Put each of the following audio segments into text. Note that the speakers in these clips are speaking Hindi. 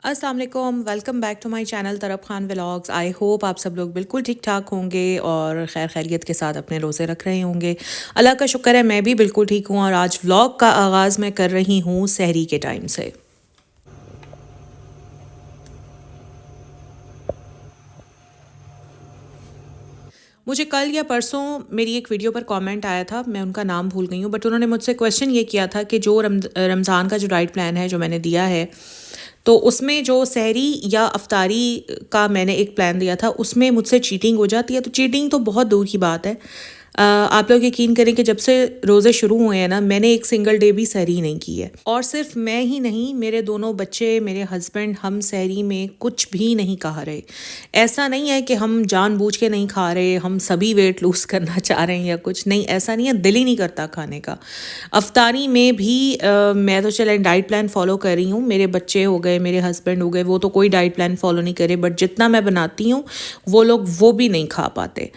अस्सलाम वालेकुम, welcome back to my channel तरफ खान व्लॉग्स। आई होप आप सब लोग बिल्कुल ठीक ठाक होंगे और खैर खैरियत के साथ अपने रोज़े रख रहे होंगे। अल्लाह का शुक्र है मैं भी बिल्कुल ठीक हूँ और आज व्लॉग का आगाज़ मैं कर रही हूँ सहरी के टाइम से। मुझे कल या परसों मेरी एक वीडियो पर कमेंट आया था, मैं उनका नाम भूल गई हूँ, बट उन्होंने मुझसे क्वेश्चन ये किया था कि जो रमज़ान का जो डाइट प्लान है जो मैंने दिया है, तो उसमें जो सहरी या अफ्तारी का मैंने एक प्लान दिया था उसमें मुझसे चीटिंग हो जाती है। तो चीटिंग तो बहुत दूर की बात है। आप लोग यकीन करें कि जब से रोज़े शुरू हुए हैं ना, मैंने एक सिंगल डे भी सहरी नहीं की है। और सिर्फ मैं ही नहीं, मेरे दोनों बच्चे, मेरे हस्बैंड, हम सहरी में कुछ भी नहीं खा रहे। ऐसा नहीं है कि हम जानबूझ के नहीं खा रहे, हम सभी वेट लूज़ करना चाह रहे हैं या कुछ नहीं, ऐसा नहीं है, दिल ही नहीं करता खाने का। अफ्तारी में भी मैं तो चले डाइट प्लान फॉलो कर रही हूँ। मेरे बच्चे हो गए, मेरे हस्बैंड हो गए, वो तो कोई डाइट प्लान फॉलो नहीं करे, बट जितना मैं बनाती हूँ वो लोग वो भी नहीं खा पाते।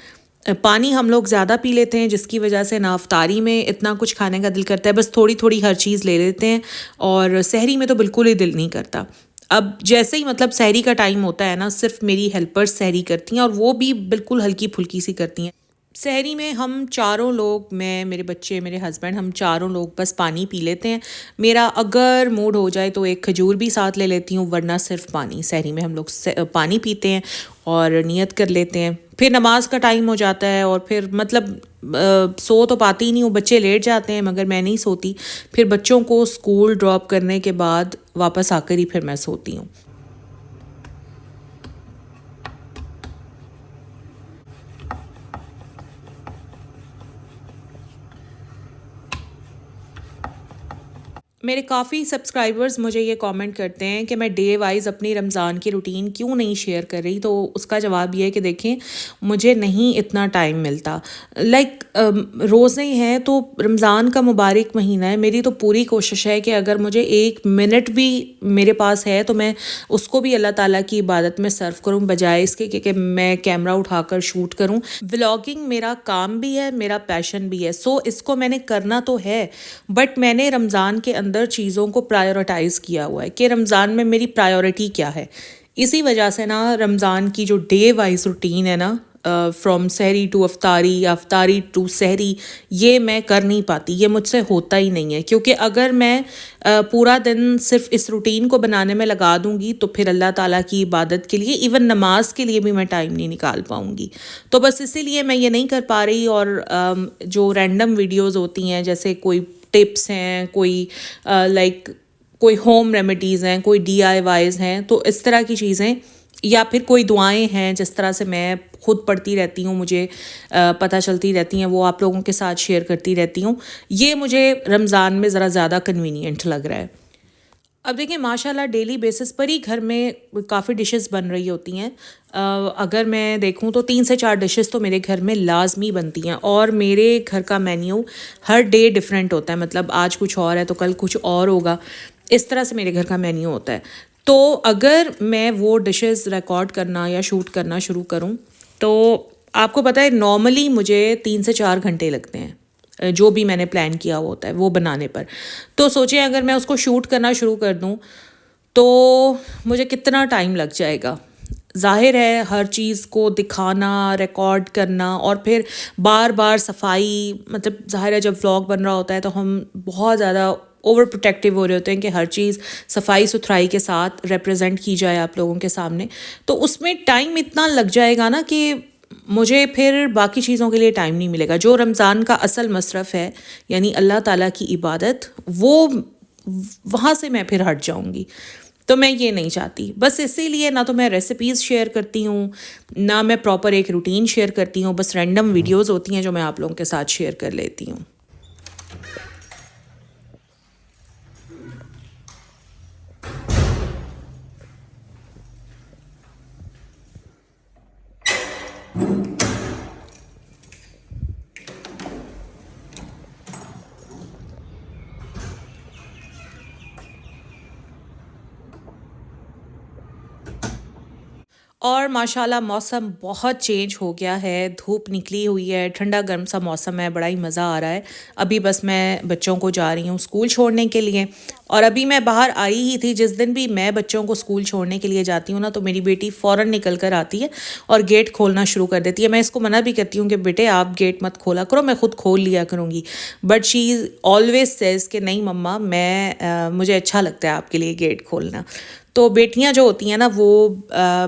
पानी हम लोग ज़्यादा पी लेते हैं जिसकी वजह से ना अफ्तारी में इतना कुछ खाने का दिल करता है, बस थोड़ी थोड़ी हर चीज़ ले लेते हैं और सहरी में तो बिल्कुल ही दिल नहीं करता। अब जैसे ही मतलब सहरी का टाइम होता है ना, सिर्फ मेरी हेल्पर्स सहरी करती हैं और वो भी बिल्कुल हल्की फुल्की सी करती हैं। सहरी में हम चारों लोग, मैं, मेरे बच्चे, मेरे हस्बैंड, हम चारों लोग बस पानी पी लेते हैं। मेरा अगर मूड हो जाए तो एक खजूर भी साथ ले लेती हूँ, वरना सिर्फ पानी। सहरी में हम लोग पानी पीते हैं और नियत कर लेते हैं। फिर नमाज का टाइम हो जाता है और फिर मतलब सो तो पाती ही नहीं हूँ, बच्चे लेट जाते हैं मगर मैं नहीं सोती। फिर बच्चों को स्कूल ड्रॉप करने के बाद वापस आकर ही फिर मैं सोती हूँ। मेरे काफ़ी सब्सक्राइबर्स मुझे ये कमेंट करते हैं कि मैं डे वाइज़ अपनी रमज़ान की रूटीन क्यों नहीं शेयर कर रही, तो उसका जवाब ये है कि देखें, मुझे नहीं इतना टाइम मिलता। लाइक रोज़े हैं तो रमज़ान का मुबारक महीना है, मेरी तो पूरी कोशिश है कि अगर मुझे एक मिनट भी मेरे पास है तो मैं उसको भी अल्लाह ताला की इबादत में सर्व करूं, बजाय इसके कि मैं कैमरा उठाकर शूट करूं। व्लॉगिंग मेरा काम भी है, मेरा पैशन भी है, सो इसको मैंने करना तो है, बट मैंने रमज़ान के अंदर चीज़ों को प्रायोरिटाइज़ किया हुआ है कि रमज़ान में मेरी प्रायोरिटी क्या है। इसी वजह से ना रमज़ान की जो डे वाइज रूटीन है ना, फ्रॉम सहरी टू अफ्तारी या अफ्तारी टू सहरी, ये मैं कर नहीं पाती, ये मुझसे होता ही नहीं है। क्योंकि अगर मैं पूरा दिन सिर्फ इस रूटीन को बनाने में लगा दूंगी तो फिर अल्लाह ताला की इबादत के लिए, इवन नमाज के लिए भी मैं टाइम नहीं निकाल पाऊंगी। तो बस इसीलिए मैं ये नहीं कर पा रही। और जो रैंडम वीडियोज़ होती हैं, जैसे कोई टिप्स हैं, कोई लाइक कोई होम रेमेडीज़ हैं, कोई DIYs हैं, तो इस तरह की चीज़ें, या फिर कोई दुआएं हैं जिस तरह से मैं खुद पढ़ती रहती हूँ, मुझे पता चलती रहती हैं, वो आप लोगों के साथ शेयर करती रहती हूँ। ये मुझे रमज़ान में ज़रा ज़्यादा कन्वीनियंट लग रहा है। अब देखिए, माशाल्लाह डेली बेसिस पर ही घर में काफ़ी डिशेस बन रही होती हैं। अगर मैं देखूं तो 3 से 4 डिशेस तो मेरे घर में लाजमी बनती हैं और मेरे घर का मेन्यू हर डे डिफरेंट होता है। मतलब आज कुछ और है तो कल कुछ और होगा, इस तरह से मेरे घर का मेन्यू होता है। तो अगर मैं वो डिशेस रिकॉर्ड करना या शूट करना शुरू करूं तो आपको पता है नॉर्मली मुझे 3 से 4 घंटे लगते हैं, जो भी मैंने प्लान किया हुआ होता है वो बनाने पर। तो सोचिए अगर मैं उसको शूट करना शुरू कर दूं तो मुझे कितना टाइम लग जाएगा। जाहिर है हर चीज़ को दिखाना, रिकॉर्ड करना और फिर बार बार सफाई, मतलब जाहिर है जब व्लॉग बन रहा होता है तो हम बहुत ज़्यादा ओवर प्रोटेक्टिव हो रहे होते हैं कि हर चीज़ सफाई सुथराई के साथ रिप्रेजेंट की जाए आप लोगों के सामने। तो उसमें टाइम इतना लग जाएगा ना कि मुझे फिर बाकी चीज़ों के लिए टाइम नहीं मिलेगा। जो रमज़ान का असल मसरफ़ है, यानी अल्लाह ताला की इबादत, वो वहाँ से मैं फिर हट जाऊँगी। तो मैं ये नहीं चाहती। बस इसीलिए ना तो मैं रेसिपीज़ शेयर करती हूँ, ना मैं प्रॉपर एक रूटीन शेयर करती हूँ, बस रैंडम वीडियोज़ होती हैं जो मैं आप लोगों के साथ शेयर कर लेती हूँ। और माशाल्लाह मौसम बहुत चेंज हो गया है, धूप निकली हुई है, ठंडा गर्म सा मौसम है, बड़ा ही मज़ा आ रहा है। अभी बस मैं बच्चों को जा रही हूँ स्कूल छोड़ने के लिए, और अभी मैं बाहर आई ही थी। जिस दिन भी मैं बच्चों को स्कूल छोड़ने के लिए जाती हूँ ना, तो मेरी बेटी फ़ौरन निकल कर आती है और गेट खोलना शुरू कर देती है। मैं इसको मना भी करती हूँ कि बेटे आप गेट मत खोला करो, मैं खुद खोल लिया करूँगी, बट शी ऑलवेज सेज़ कि नहीं मम्मा, मुझे अच्छा लगता है आपके लिए गेट खोलना। तो बेटियां जो होती हैं ना, वो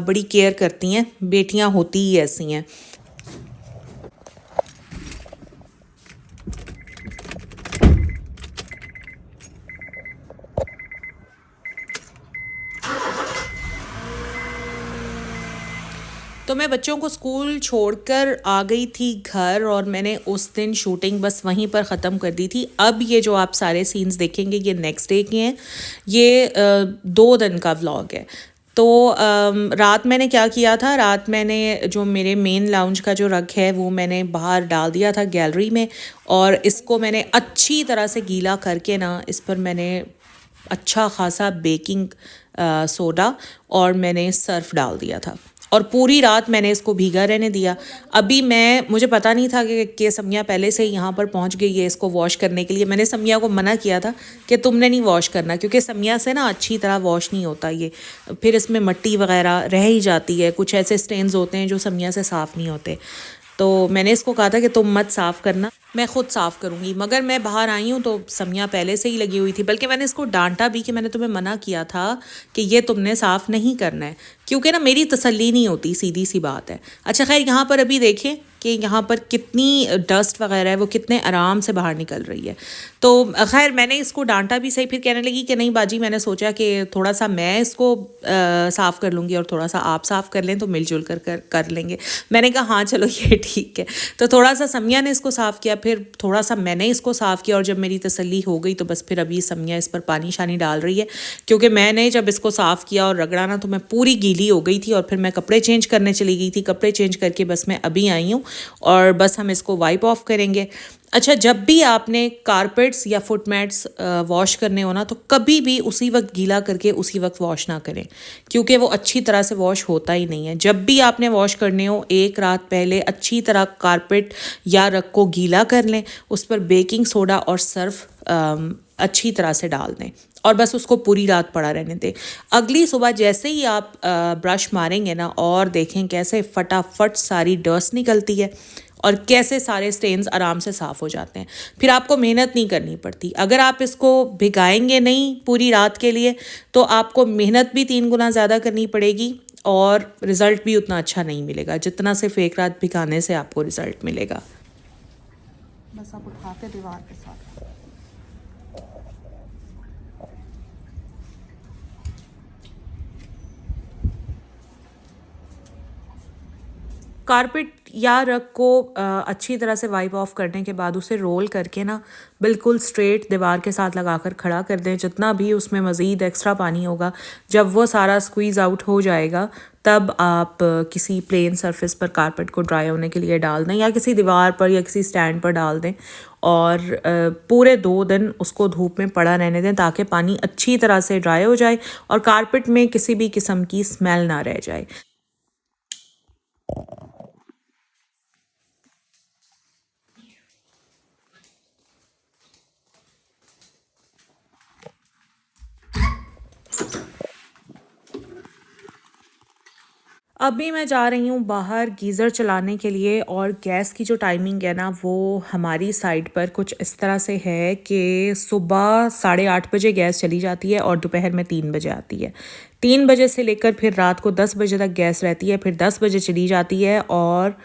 बड़ी केयर करती हैं, बेटियां होती ही ऐसी हैं। तो मैं बच्चों को स्कूल छोड़कर आ गई थी घर, और मैंने उस दिन शूटिंग बस वहीं पर ख़त्म कर दी थी। अब ये जो आप सारे सीन्स देखेंगे ये नेक्स्ट डे के हैं। ये 2 दिन का व्लॉग है। तो रात मैंने क्या किया था, रात मैंने जो मेरे मेन लाउंज का जो रग है वो मैंने बाहर डाल दिया था गैलरी में, और इसको मैंने अच्छी तरह से गीला करके ना, इस पर मैंने अच्छा खासा बेकिंग सोडा और मैंने सर्फ डाल दिया था, और पूरी रात मैंने इसको भीगा रहने दिया। अभी मुझे पता नहीं था कि समिया पहले से ही यहाँ पर पहुँच गई है इसको वॉश करने के लिए। मैंने समिया को मना किया था कि तुमने नहीं वॉश करना, क्योंकि समिया से ना अच्छी तरह वॉश नहीं होता ये, फिर इसमें मिट्टी वगैरह रह ही जाती है, कुछ ऐसे स्टेन्स होते हैं जो समिया से साफ़ नहीं होते। तो मैंने इसको कहा था कि तुम मत साफ़ करना, मैं ख़ुद साफ़ करूँगी। मगर मैं बाहर आई हूँ तो समिया पहले से ही लगी हुई थी, बल्कि मैंने इसको डांटा भी कि मैंने तुम्हें मना किया था कि ये तुमने साफ़ नहीं करना है, क्योंकि ना मेरी तसल्ली नहीं होती, सीधी सी बात है। अच्छा खैर, यहाँ पर अभी देखें कि यहाँ पर कितनी डस्ट वगैरह है, वो कितने आराम से बाहर निकल रही है। तो खैर मैंने इसको डांटा भी सही, फिर कहने लगी कि नहीं बाजी, मैंने सोचा कि थोड़ा सा मैं इसको साफ़ कर लूँगी और थोड़ा सा आप साफ़ कर लें, तो मिलजुल कर लेंगे। मैंने कहा हाँ चलो ये ठीक है। तो थोड़ा सा समिया ने इसको साफ़ किया, फिर थोड़ा सा मैंने इसको साफ़ किया, और जब मेरी तसल्ली हो गई तो बस फिर अभी समिया इस पर पानी शानी डाल रही है, क्योंकि मैंने जब इसको साफ़ किया और रगड़ा ना, तो मैं पूरी गीली हो गई थी, और फिर मैं कपड़े चेंज करने चली गई थी। कपड़े चेंज करके बस मैं अभी आई हूँ, और बस हम इसको वाइप ऑफ करेंगे। अच्छा, जब भी आपने कारपेट्स या फुट मैट्स वॉश करने हो ना, तो कभी भी उसी वक्त गीला करके उसी वक्त वॉश ना करें, क्योंकि वो अच्छी तरह से वॉश होता ही नहीं है। जब भी आपने वॉश करने हो, एक रात पहले अच्छी तरह कारपेट या रग को गीला कर लें, उस पर बेकिंग सोडा और सर्फ अच्छी तरह से डाल दें, और बस उसको पूरी रात पड़ा रहने दें। अगली सुबह जैसे ही आप ब्रश मारेंगे ना, और देखें कैसे फटाफट सारी डस्ट निकलती है और कैसे सारे स्टेन्स आराम से साफ़ हो जाते हैं। फिर आपको मेहनत नहीं करनी पड़ती। अगर आप इसको भिगाएंगे नहीं पूरी रात के लिए, तो आपको मेहनत भी 3 गुना ज़्यादा करनी पड़ेगी, और रिज़ल्ट भी उतना अच्छा नहीं मिलेगा जितना सिर्फ एक रात भिगाने से आपको रिज़ल्ट मिलेगा। बस आप उठा के दीवार के साथ कारपेट या रग को अच्छी तरह से वाइप ऑफ करने के बाद उसे रोल करके ना, बिल्कुल स्ट्रेट दीवार के साथ लगाकर खड़ा कर दें। जितना भी उसमें मज़ीद एक्स्ट्रा पानी होगा, जब वो सारा स्क्वीज़ आउट हो जाएगा, तब आप किसी प्लेन सरफेस पर कारपेट को ड्राई होने के लिए डाल दें, या किसी दीवार पर या किसी स्टैंड पर डाल दें, और पूरे 2 दिन उसको धूप में पड़ा रहने दें, ताकि पानी अच्छी तरह से ड्राई हो जाए और कारपेट में किसी भी किस्म की स्मेल ना रह जाए। अभी मैं जा रही हूँ बाहर गीज़र चलाने के लिए, और गैस की जो टाइमिंग है ना, वो हमारी साइड पर कुछ इस तरह से है कि सुबह 8:30 बजे गैस चली जाती है और दोपहर में 3 बजे आती है। 3 बजे से लेकर फिर रात को 10 बजे तक गैस रहती है, फिर 10 बजे चली जाती है, और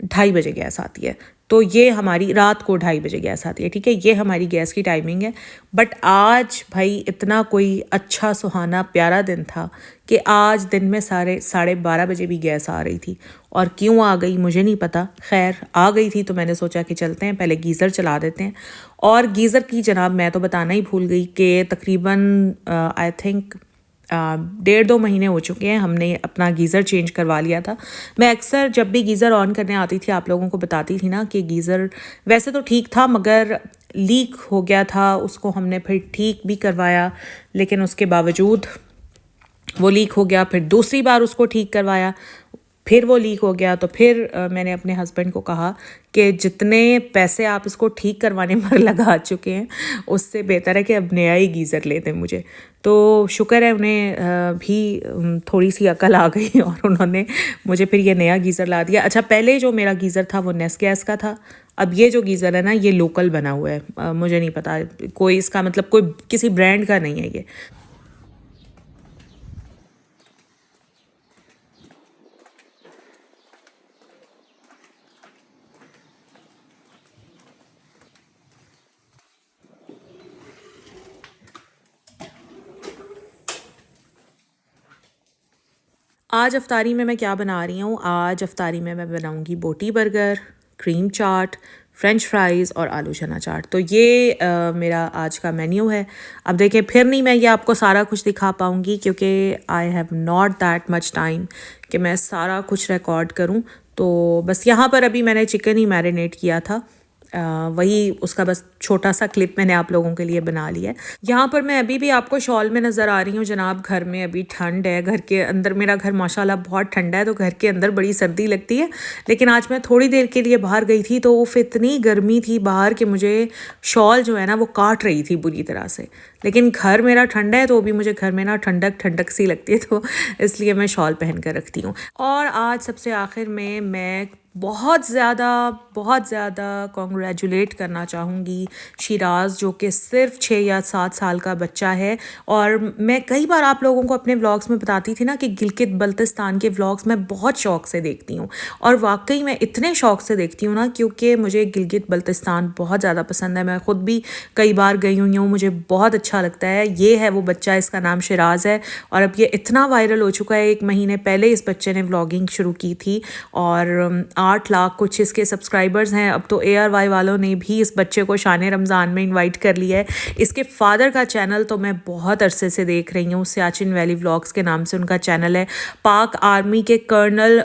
2:30 बजे गैस आती है। तो ये हमारी रात को 2:30 बजे गैस आती है, ठीक है, ये हमारी गैस की टाइमिंग है। बट आज भाई इतना कोई अच्छा सुहाना प्यारा दिन था कि आज दिन में 12:30 बजे भी गैस आ रही थी, और क्यों आ गई मुझे नहीं पता। खैर आ गई थी तो मैंने सोचा कि चलते हैं पहले गीज़र चला देते हैं। और गीज़र की जनाब मैं तो बताना ही भूल गई कि तकरीबन आई थिंक 1.5-2 महीने हो चुके हैं हमने अपना गीज़र चेंज करवा लिया था। मैं अक्सर जब भी गीज़र ऑन करने आती थी आप लोगों को बताती थी ना कि गीज़र वैसे तो ठीक था, मगर लीक हो गया था, उसको हमने फिर ठीक भी करवाया, लेकिन उसके बावजूद वो लीक हो गया। फिर दूसरी बार उसको ठीक करवाया, फिर वो लीक हो गया, तो फिर मैंने अपने हस्बैंड को कहा कि जितने पैसे आप इसको ठीक करवाने पर लगा चुके हैं उससे बेहतर है कि अब नया ही गीज़र ले दें मुझे। तो शुक्र है उन्हें भी थोड़ी सी अकल आ गई और उन्होंने मुझे फिर ये नया गीज़र ला दिया। अच्छा, पहले जो मेरा गीज़र था वो नेस गैस का था, अब ये जो गीज़र है ना ये लोकल बना हुआ है। मुझे नहीं पता, कोई इसका मतलब कोई किसी ब्रांड का नहीं है ये। आज अफ्तारी में मैं क्या बना रही हूँ? आज अफ्तारी में मैं बनाऊँगी बोटी बर्गर, क्रीम चाट, फ्रेंच फ्राइज़ और आलू चना चाट। तो ये मेरा आज का मेन्यू है। अब देखें, फिर नहीं मैं ये आपको सारा कुछ दिखा पाऊँगी क्योंकि I have not that much time कि मैं सारा कुछ रिकॉर्ड करूँ। तो बस यहाँ पर अभी मैंने चिकन ही मैरिनेट किया था, वही उसका बस छोटा सा क्लिप मैंने आप लोगों के लिए बना लिया है। यहाँ पर मैं अभी भी आपको शॉल में नज़र आ रही हूँ जनाब। घर में अभी ठंड है, घर के अंदर, मेरा घर माशाल्लाह बहुत ठंडा है तो घर के अंदर बड़ी सर्दी लगती है। लेकिन आज मैं थोड़ी देर के लिए बाहर गई थी तो फिर इतनी गर्मी थी बाहर कि मुझे शॉल जो है ना वो काट रही थी बुरी तरह से। लेकिन घर मेरा ठंडा है तो भी मुझे घर में ना ठंडक ठंडक सी लगती है, तो इसलिए मैं शॉल पहन कर रखती हूँ। और आज सबसे आखिर में मैं बहुत ज़्यादा कॉन्ग्रेचुलेट करना चाहूँगी शिराज़, जो कि सिर्फ 6 या 7 साल का बच्चा है। और मैं कई बार आप लोगों को अपने व्लॉग्स में बताती थी ना कि गिलगित बल्तिस्तान के व्लॉग्स मैं बहुत शौक़ से देखती हूँ, और वाकई मैं इतने शौक़ से देखती हूँ ना क्योंकि मुझे गिलगित बल्तिस्तान बहुत ज़्यादा पसंद है। मैं ख़ुद भी कई बार गई हुई हूँ, मुझे बहुत अच्छा लगता है। ये है वो बच्चा, इसका नाम शिराज़ है और अब ये इतना वायरल हो चुका है। 1 महीने पहले इस बच्चे ने व्लॉगिंग शुरू की थी और 8 लाख कुछ इसके सब्सक्राइबर्स हैं। अब तो ARY वालों ने भी इस बच्चे को शान रमज़ान में इनवाइट कर लिया है। इसके फादर का चैनल तो मैं बहुत अरसे से देख रही हूँ, सियाचिन वैली व्लॉग्स के नाम से उनका चैनल है। पाक आर्मी के कर्नल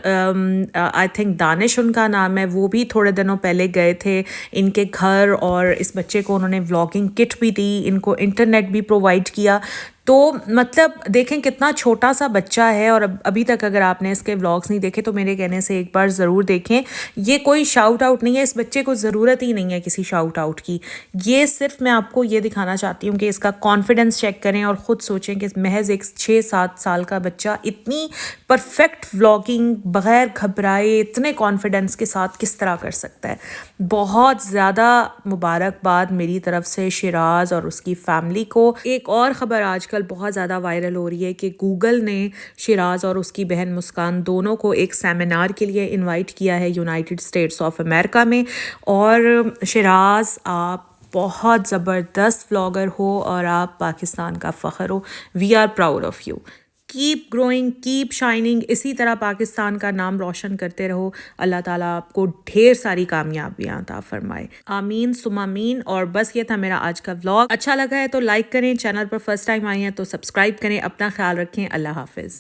आई थिंक दानिश उनका नाम है, वो भी थोड़े दिनों पहले गए थे इनके घर और इस बच्चे को उन्होंने व्लॉगिंग किट भी दी, इनको इंटरनेट भी प्रोवाइड किया। तो मतलब देखें कितना छोटा सा बच्चा है और अभी तक अगर आपने इसके व्लॉग्स नहीं देखे तो मेरे कहने से एक बार ज़रूर देखें। ये कोई शाउट आउट नहीं है, इस बच्चे को ज़रूरत ही नहीं है किसी शाउट आउट की। ये सिर्फ मैं आपको ये दिखाना चाहती हूँ कि इसका कॉन्फिडेंस चेक करें और ख़ुद सोचें कि महज एक 6-7 साल का बच्चा इतनी परफेक्ट व्लॉगिंग बग़ैर घबराए इतने कॉन्फिडेंस के साथ किस तरह कर सकता है। बहुत ज़्यादा मुबारकबाद मेरी तरफ से शिराज़ और उसकी फ़ैमिली को। एक और ख़बर आजकल बहुत ज़्यादा वायरल हो रही है कि गूगल ने शिराज़ और उसकी बहन मुस्कान दोनों को एक सेमिनार के लिए इनवाइट किया है यूनाइटेड स्टेट्स ऑफ अमेरिका में। और शिराज़, आप बहुत ज़बरदस्त व्लॉगर हो और आप पाकिस्तान का फ़ख्र हो। We are proud of you. Keep growing, keep shining, इसी तरह पाकिस्तान का नाम रोशन करते रहो। अल्लाह ताला आपको ढेर सारी कामयाबियाँ अता फरमाए, आमीन सुम्मा आमीन। और बस ये था मेरा आज का व्लॉग। अच्छा लगा है तो लाइक करें, चैनल पर फर्स्ट टाइम आई हैं तो सब्सक्राइब करें। अपना ख्याल रखें, अल्लाह हाफिज़।